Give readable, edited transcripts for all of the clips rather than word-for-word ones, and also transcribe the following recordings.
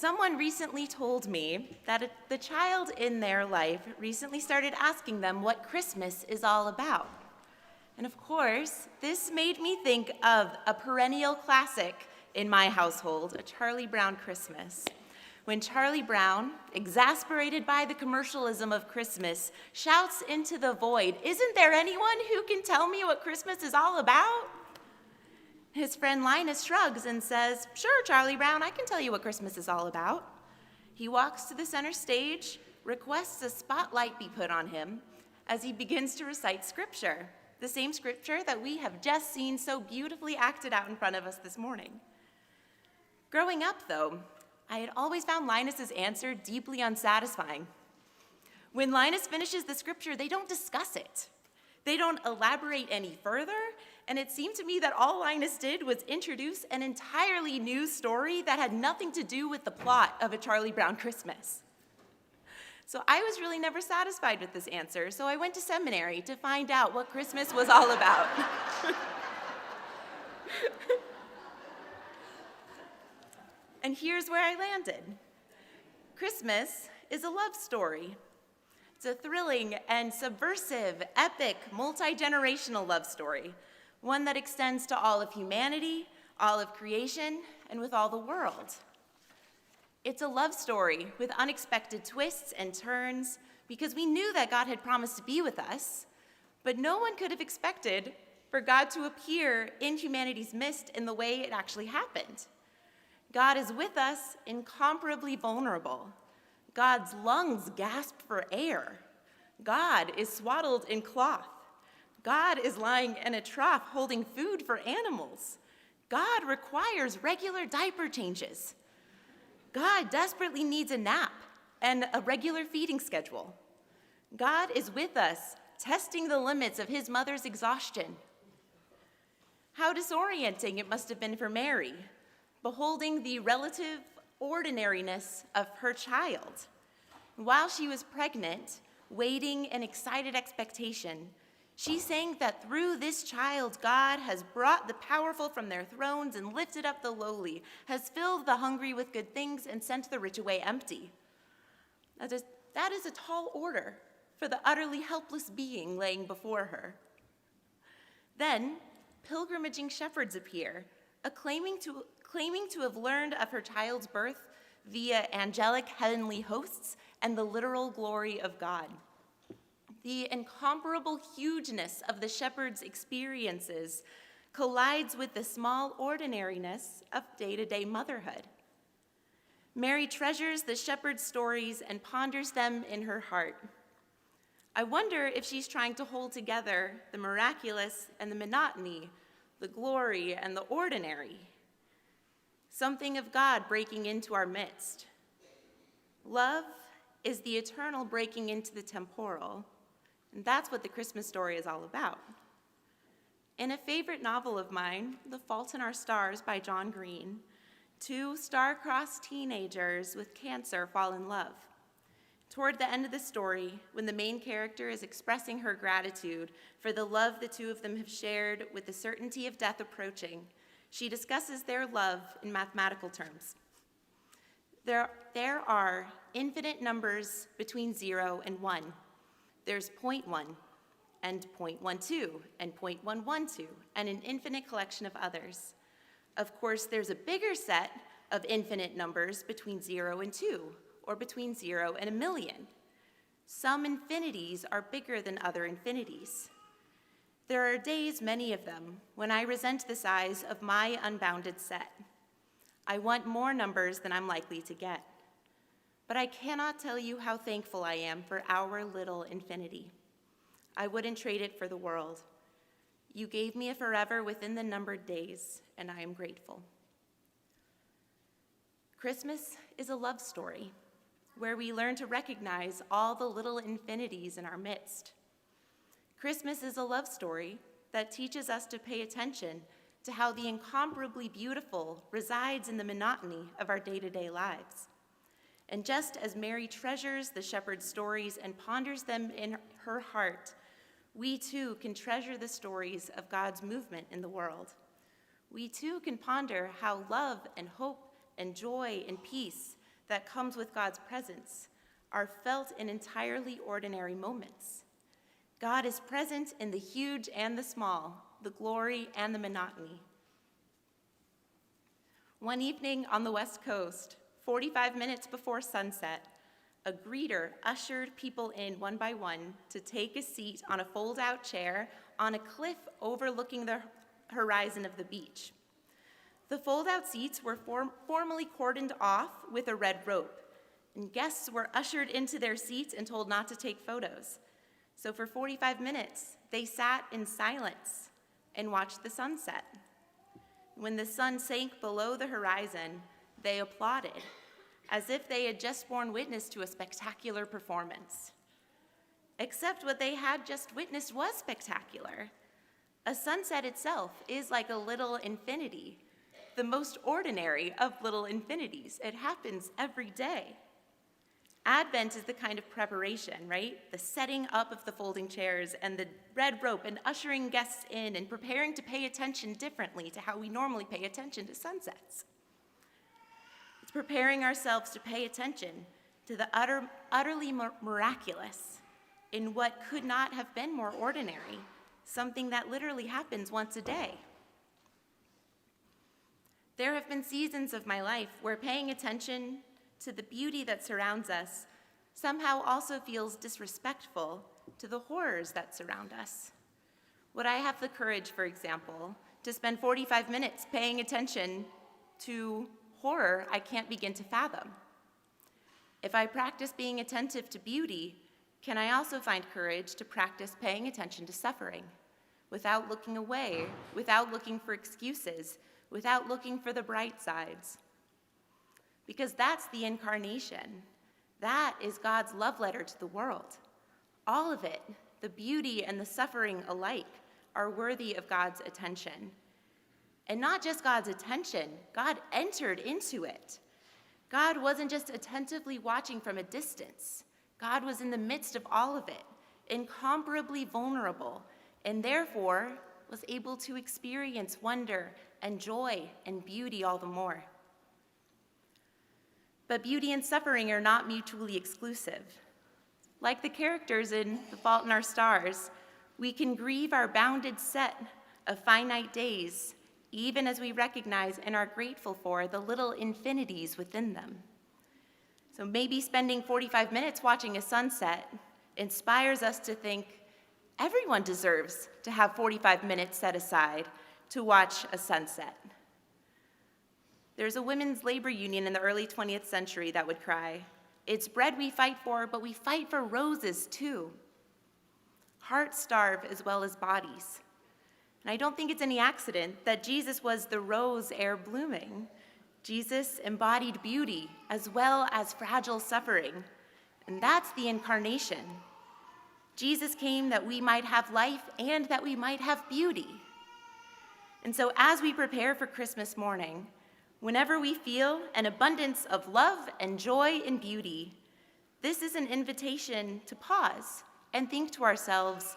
Someone recently told me that the child in their life recently started asking them what Christmas is all about. And of course, this made me think of a perennial classic in my household, A Charlie Brown Christmas. When Charlie Brown, exasperated by the commercialism of Christmas, shouts into the void, "Isn't there anyone who can tell me what Christmas is all about?" His friend Linus shrugs and says, "Sure, Charlie Brown, I can tell you what Christmas is all about." He walks to the center stage, requests a spotlight be put on him as he begins to recite scripture, the same scripture that we have just seen so beautifully acted out in front of us this morning. Growing up, though, I had always found Linus's answer deeply unsatisfying. When Linus finishes the scripture, they don't discuss it. They don't elaborate any further, and it seemed to me that all Linus did was introduce an entirely new story that had nothing to do with the plot of A Charlie Brown Christmas. So I was really never satisfied with this answer, so I went to seminary to find out what Christmas was all about. And here's where I landed. Christmas is a love story. It's a thrilling and subversive, epic, multi-generational love story, one that extends to all of humanity, all of creation, and with all the world. It's a love story with unexpected twists and turns because we knew that God had promised to be with us, but no one could have expected for God to appear in humanity's midst in the way it actually happened. God is with us, incomparably vulnerable. God's lungs gasp for air. God is swaddled in cloth. God is lying in a trough holding food for animals. God requires regular diaper changes. God desperately needs a nap and a regular feeding schedule. God is with us, testing the limits of his mother's exhaustion. How disorienting it must have been for Mary, beholding the relative ordinariness of her child. While she was pregnant, waiting in excited expectation, she sang that through this child, God has brought the powerful from their thrones and lifted up the lowly, has filled the hungry with good things and sent the rich away empty. That is a tall order for the utterly helpless being laying before her. Then, pilgrimaging shepherds appear, claiming to have learned of her child's birth via angelic heavenly hosts and the literal glory of God. The incomparable hugeness of the shepherd's experiences collides with the small ordinariness of day-to-day motherhood. Mary treasures the shepherd's stories and ponders them in her heart. I wonder if she's trying to hold together the miraculous and the monotony, the glory and the ordinary. Something of God breaking into our midst. Love is the eternal breaking into the temporal, and that's what the Christmas story is all about. In a favorite novel of mine, The Fault in Our Stars by John Green, two star-crossed teenagers with cancer fall in love. Toward the end of the story, when the main character is expressing her gratitude for the love the two of them have shared with the certainty of death approaching, she discusses their love in mathematical terms. There are infinite numbers between 0 and 1. There's 0.1 and 0.12 and 0.112 and an infinite collection of others. Of course, there's a bigger set of infinite numbers between 0 and 2, or between 0 and 1,000,000. Some infinities are bigger than other infinities. There are days, many of them, when I resent the size of my unbounded set. I want more numbers than I'm likely to get. But I cannot tell you how thankful I am for our little infinity. I wouldn't trade it for the world. You gave me a forever within the numbered days, and I am grateful. Christmas is a love story where we learn to recognize all the little infinities in our midst. Christmas is a love story that teaches us to pay attention to how the incomparably beautiful resides in the monotony of our day-to-day lives. And just as Mary treasures the shepherd's stories and ponders them in her heart, we too can treasure the stories of God's movement in the world. We too can ponder how love and hope and joy and peace that comes with God's presence are felt in entirely ordinary moments. God is present in the huge and the small, the glory and the monotony. One evening on the West Coast, 45 minutes before sunset, a greeter ushered people in one by one to take a seat on a fold-out chair on a cliff overlooking the horizon of the beach. The fold-out seats were formally cordoned off with a red rope, and guests were ushered into their seats and told not to take photos. So for 45 minutes, they sat in silence and watched the sunset. When the sun sank below the horizon, they applauded, as if they had just borne witness to a spectacular performance. Except what they had just witnessed was spectacular. A sunset itself is like a little infinity, the most ordinary of little infinities. It happens every day. Advent is the kind of preparation, right? The setting up of the folding chairs and the red rope and ushering guests in and preparing to pay attention differently to how we normally pay attention to sunsets. It's preparing ourselves to pay attention to the utterly miraculous in what could not have been more ordinary, something that literally happens once a day. There have been seasons of my life where paying attention to the beauty that surrounds us somehow also feels disrespectful to the horrors that surround us. Would I have the courage, for example, to spend 45 minutes paying attention to horror I can't begin to fathom? If I practice being attentive to beauty, can I also find courage to practice paying attention to suffering without looking away, without looking for excuses, without looking for the bright sides? Because that's the incarnation. That is God's love letter to the world. All of it, the beauty and the suffering alike, are worthy of God's attention. And not just God's attention, God entered into it. God wasn't just attentively watching from a distance. God was in the midst of all of it, incomparably vulnerable, and therefore was able to experience wonder and joy and beauty all the more. But beauty and suffering are not mutually exclusive. Like the characters in The Fault in Our Stars, we can grieve our bounded set of finite days, even as we recognize and are grateful for the little infinities within them. So maybe spending 45 minutes watching a sunset inspires us to think everyone deserves to have 45 minutes set aside to watch a sunset. There's a women's labor union in the early 20th century that would cry, "It's bread we fight for, but we fight for roses too." Hearts starve as well as bodies. And I don't think it's any accident that Jesus was the rose ere blooming. Jesus embodied beauty as well as fragile suffering, and that's the incarnation. Jesus came that we might have life and that we might have beauty. And so as we prepare for Christmas morning, whenever we feel an abundance of love and joy and beauty, this is an invitation to pause and think to ourselves,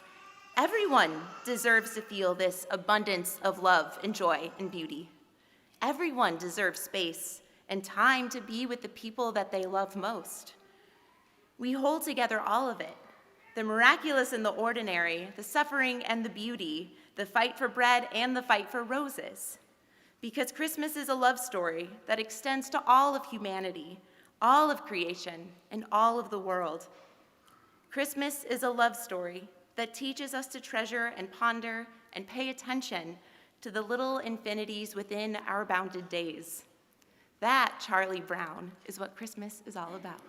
everyone deserves to feel this abundance of love and joy and beauty. Everyone deserves space and time to be with the people that they love most. We hold together all of it, the miraculous and the ordinary, the suffering and the beauty, the fight for bread and the fight for roses. Because Christmas is a love story that extends to all of humanity, all of creation, and all of the world. Christmas is a love story that teaches us to treasure and ponder and pay attention to the little infinities within our bounded days. That, Charlie Brown, is what Christmas is all about.